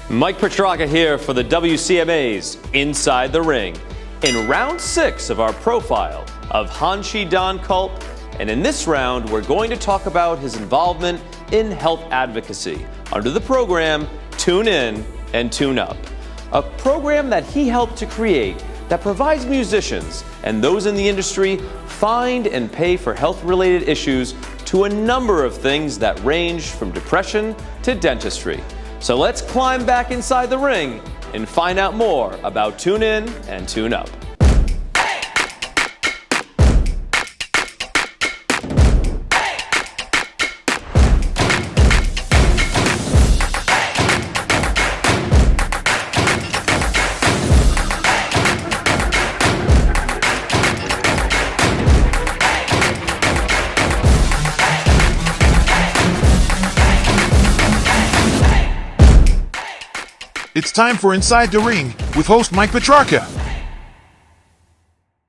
Mike Petrarca here for the WCMA's Inside the Ring in round 6 of our profile of Hanshi Don Culp. And in this round, we're going to talk about his involvement in health advocacy under the program Tune In and Tune Up, a program that he helped to create that provides musicians and those in the industry find and pay for health-related issues to a number of things that range from depression to dentistry. So let's climb back inside the ring and find out more about Tune In and Tune Up. It's time for Inside the Ring with host Mike Petrarca.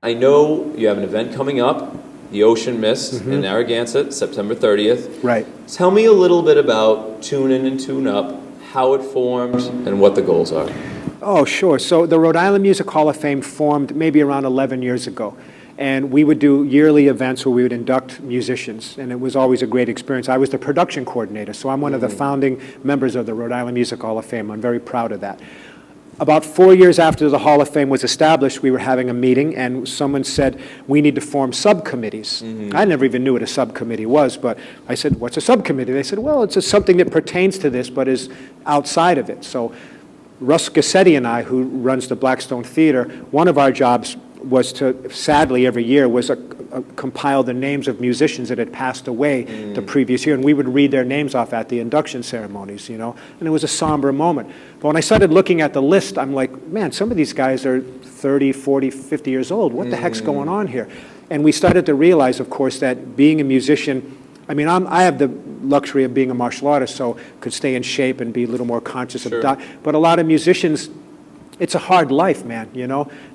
I know you have an event coming up, the Ocean Mist in Narragansett, September 30th. Right. Tell me a little bit about Tune In and Tune Up, how it formed, and what the goals are. Oh, sure. So the Rhode Island Music Hall of Fame formed maybe around 11 years ago. And we would do yearly events where we would induct musicians, and it was always a great experience. I was the production coordinator, so I'm one of the founding members of the Rhode Island Music Hall of Fame. I'm very proud of that. About 4 years after the Hall of Fame was established, we were having a meeting, and someone said, we need to form subcommittees. I never even knew what a subcommittee was, but I said, what's a subcommittee? They said, well, it's something that pertains to this, but is outside of it. So Russ Gassetti and I, who runs the Blackstone Theater, one of our jobs was to, sadly, every year, was compile the names of musicians that had passed away the previous year, and we would read their names off at the induction ceremonies, and it was a somber moment. But when I started looking at the list, I'm like, man, some of these guys are 30, 40, 50 years old. What the heck's going on here? And we started to realize, of course, that being a musician, I have the luxury of being a martial artist, so could stay in shape and be a little more conscious of diet. But a lot of musicians, it's a hard life, man,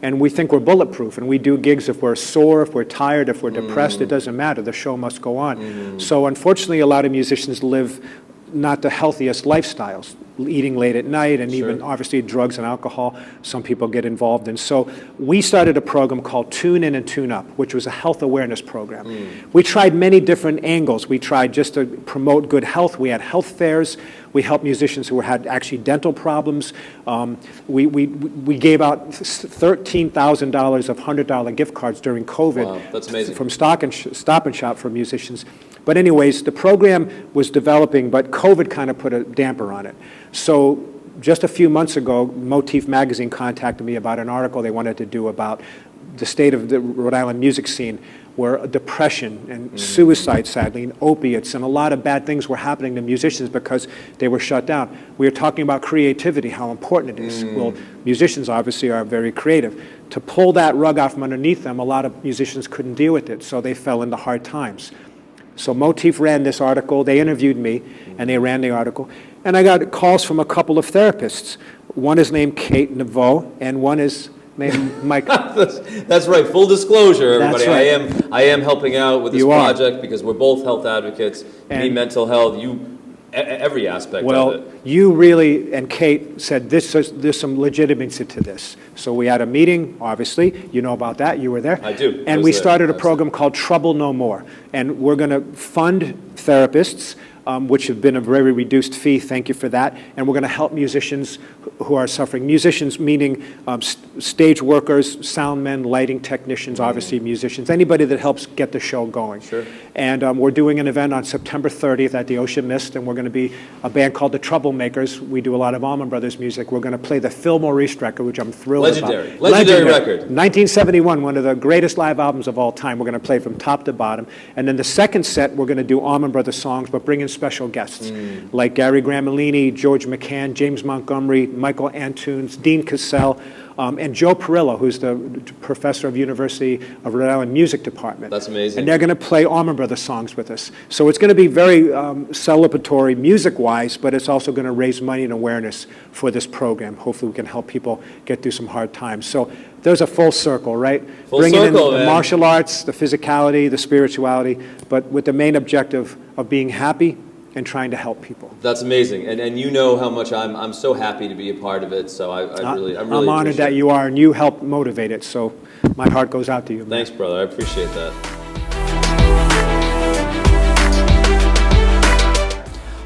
and we think we're bulletproof, and we do gigs if we're sore, if we're tired, if we're depressed, it doesn't matter. The show must go on. So unfortunately, a lot of musicians live not the healthiest lifestyles, eating late at night, and even obviously drugs and alcohol some people get involved in. So we started a program called Tune In and Tune Up, which was a health awareness program. We tried many different angles. We tried just to promote good health. We had health fairs. We helped musicians who had actually dental problems. We gave out $13,000 of $100 gift cards during COVID. Wow, that's amazing. From Stop and Shop for musicians. But anyways, the program was developing, but COVID kind of put a damper on it. So just a few months ago, Motif Magazine contacted me about an article they wanted to do about the state of the Rhode Island music scene, where depression and suicide, sadly, and opiates, and a lot of bad things were happening to musicians because they were shut down. We were talking about creativity, how important it is. Well, musicians obviously are very creative. To pull that rug out from underneath them, a lot of musicians couldn't deal with it, so they fell into hard times. So Motif ran this article, they interviewed me, and they ran the article. And I got calls from a couple of therapists. One is named Kate Naveau, and one is named Mike. That's right. Full disclosure, everybody. That's right. I am helping out with this project because we're both health advocates. Me, mental health. You, every aspect of it. You really, and Kate said there's some legitimacy to this. So we had a meeting, obviously. You know about that. You were there. I do. And we started a program called Trouble No More. And we're going to fund therapists, which have been a very reduced fee. Thank you for that. And we're going to help musicians who are suffering. Musicians meaning stage workers, sound men, lighting technicians, obviously musicians, anybody that helps get the show going. And we're doing an event on September 30th at the Ocean Mist, and we're going to be a band called the Troublemakers. We do a lot of Allman Brothers music. We're going to play the Phil Maurice record, which I'm thrilled about. Legendary record. 1971, one of the greatest live albums of all time. We're going to play from top to bottom. And then the second set, we're going to do Allman Brothers songs, but bring in special guests like Gary Gramellini, George McCann, James Montgomery, Michael Antunes, Dean Cassell, and Joe Perillo, who's the professor of University of Rhode Island Music Department. That's amazing. And they're going to play Allman Brothers songs with us. So it's going to be very celebratory music-wise, but it's also going to raise money and awareness for this program. Hopefully we can help people get through some hard times. So there's a full circle, right? Bringing in the martial arts, the physicality, the spirituality, but with the main objective of being happy and trying to help people. That's amazing, and you know how much I'm so happy to be a part of it. So I'm really I'm honored that you are, and you help motivate it. So my heart goes out to you, man. Thanks, brother. I appreciate that.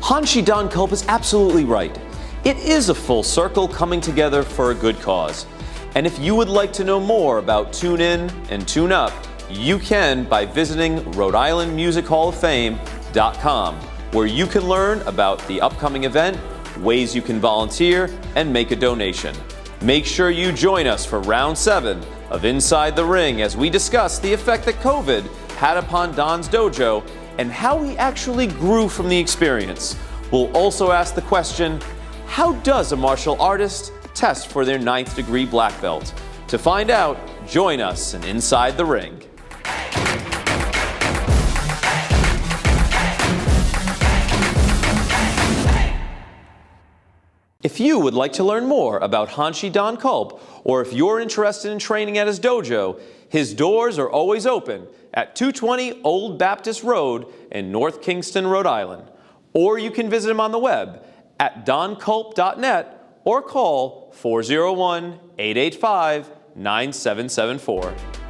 Hanshi Don Culp is absolutely right. It is a full circle coming together for a good cause. And if you would like to know more about Tune In and Tune Up, you can by visiting Rhode Island Music Hall of Fame.com, where you can learn about the upcoming event, ways you can volunteer, and make a donation. Make sure you join us for Round 7 of Inside the Ring as we discuss the effect that COVID had upon Don's dojo and how he actually grew from the experience. We'll also ask the question, how does a martial artist test for their 9th degree black belt? To find out, join us in Inside the Ring. If you would like to learn more about Hanshi Don Culp, or if you're interested in training at his dojo, his doors are always open at 220 Old Baptist Road in North Kingston, Rhode Island. Or you can visit him on the web at donculp.net or call 401-885-9774.